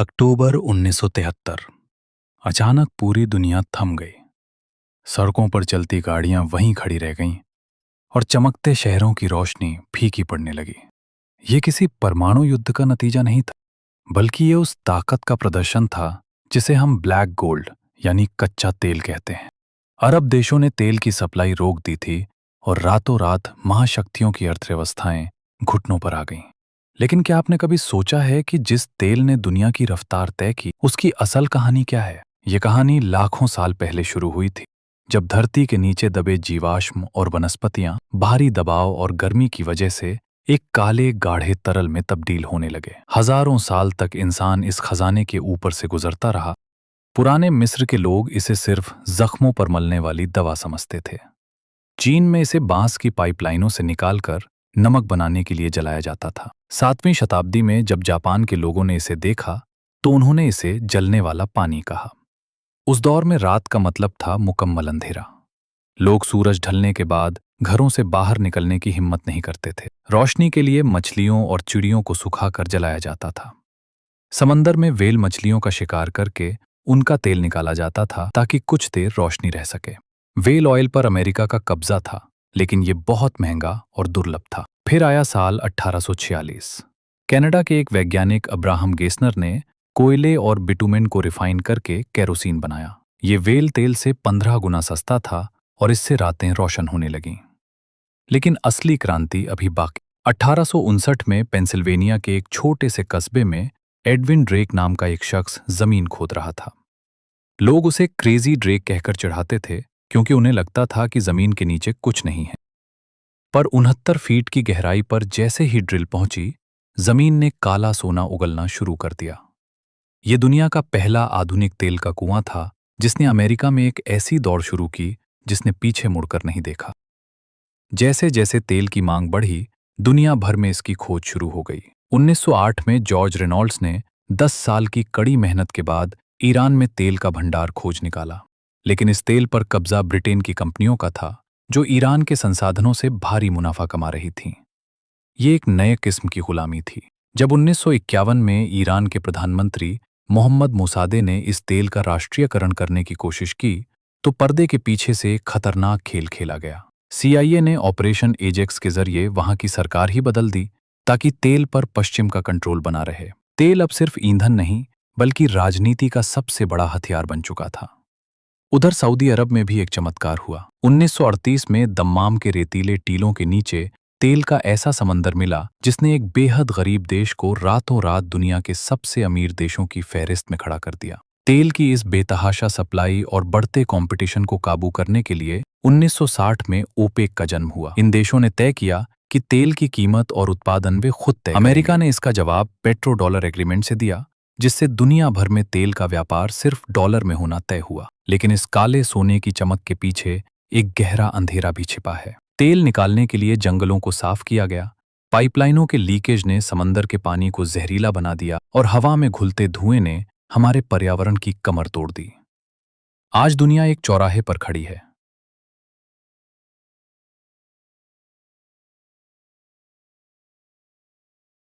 अक्टूबर 1973। अचानक पूरी दुनिया थम गई। सड़कों पर चलती गाड़ियां वहीं खड़ी रह गईं और चमकते शहरों की रोशनी फीकी पड़ने लगी। ये किसी परमाणु युद्ध का नतीजा नहीं था, बल्कि ये उस ताकत का प्रदर्शन था जिसे हम ब्लैक गोल्ड यानी कच्चा तेल कहते हैं। अरब देशों ने तेल की सप्लाई रोक दी थी और रातों रात महाशक्तियों की अर्थव्यवस्थाएं घुटनों पर आ गईं। लेकिन क्या आपने कभी सोचा है कि जिस तेल ने दुनिया की रफ्तार तय की, उसकी असल कहानी क्या है? ये कहानी लाखों साल पहले शुरू हुई थी, जब धरती के नीचे दबे जीवाश्म और वनस्पतियां भारी दबाव और गर्मी की वजह से एक काले गाढ़े तरल में तब्दील होने लगे। हजारों साल तक इंसान इस खजाने के ऊपर से गुजरता रहा। पुराने मिस्र के लोग इसे सिर्फ जख्मों पर मलने वाली दवा समझते थे। चीन में इसे बांस की पाइपलाइनों से निकालकर नमक बनाने के लिए जलाया जाता था। 7वीं शताब्दी में जब जापान के लोगों ने इसे देखा तो उन्होंने इसे जलने वाला पानी कहा। उस दौर में रात का मतलब था मुकम्मल अंधेरा। लोग सूरज ढलने के बाद घरों से बाहर निकलने की हिम्मत नहीं करते थे। रोशनी के लिए मछलियों और चिड़ियों को सुखाकर जलाया जाता था। समंदर में व्हेल मछलियों का शिकार करके उनका तेल निकाला जाता था ताकि कुछ देर रोशनी रह सके। व्हेल ऑयल पर अमेरिका का कब्जा था, लेकिन ये बहुत महंगा और दुर्लभ था। फिर आया साल 1846। कनाडा के एक वैज्ञानिक अब्राहम गेसनर ने कोयले और बिटुमेन को रिफाइन करके केरोसिन बनाया। ये व्हेल तेल से 15 गुना सस्ता था और इससे रातें रोशन होने लगीं। लेकिन असली क्रांति अभी बाकी। 1859 में पेंसिल्वेनिया के एक छोटे से कस्बे में एडविन ड्रेक नाम का एक शख्स जमीन खोद रहा था। लोग उसे क्रेजी ड्रेक कहकर चिढ़ाते थे, क्योंकि उन्हें लगता था कि जमीन के नीचे कुछ नहीं है। पर 69 फीट की गहराई पर जैसे ही ड्रिल पहुंची, जमीन ने काला सोना उगलना शुरू कर दिया। यह दुनिया का पहला आधुनिक तेल का कुआं था, जिसने अमेरिका में एक ऐसी दौड़ शुरू की जिसने पीछे मुड़कर नहीं देखा। जैसे जैसे तेल की मांग बढ़ी, दुनिया भर में इसकी खोज शुरू हो गई। 1908 में जॉर्ज रेनॉल्ड्स ने 10 साल की कड़ी मेहनत के बाद ईरान में तेल का भंडार खोज निकाला। लेकिन इस तेल पर कब्जा ब्रिटेन की कंपनियों का था, जो ईरान के संसाधनों से भारी मुनाफा कमा रही थीं। ये एक नए किस्म की गुलामी थी। जब 1951 में ईरान के प्रधानमंत्री मोहम्मद मोसादे ने इस तेल का राष्ट्रीयकरण करने की कोशिश की, तो पर्दे के पीछे से एक खतरनाक खेल खेला गया। CIA ने ऑपरेशन एजेक्स के जरिए वहां की सरकार ही बदल दी, ताकि तेल पर पश्चिम का कंट्रोल बना रहे। तेल अब सिर्फ ईंधन नहीं, बल्कि राजनीति का सबसे बड़ा हथियार बन चुका था। उधर सऊदी अरब में भी एक चमत्कार हुआ। 1938 में दम्माम के रेतीले टीलों के नीचे तेल का ऐसा समंदर मिला, जिसने एक बेहद गरीब देश को रातों रात दुनिया के सबसे अमीर देशों की फहरिस्त में खड़ा कर दिया। तेल की इस बेतहाशा सप्लाई और बढ़ते कंपटीशन को काबू करने के लिए 1960 में ओपेक का जन्म हुआ। इन देशों ने तय किया कि तेल की कीमत और उत्पादन वे खुद तय करेंगे। अमेरिका ने इसका जवाब पेट्रो डॉलर एग्रीमेंट से दिया, जिससे दुनिया भर में तेल का व्यापार सिर्फ डॉलर में होना तय हुआ। लेकिन इस काले सोने की चमक के पीछे एक गहरा अंधेरा भी छिपा है। तेल निकालने के लिए जंगलों को साफ किया गया, पाइपलाइनों के लीकेज ने समंदर के पानी को जहरीला बना दिया और हवा में घुलते धुएं ने हमारे पर्यावरण की कमर तोड़ दी। आज दुनिया एक चौराहे पर खड़ी है,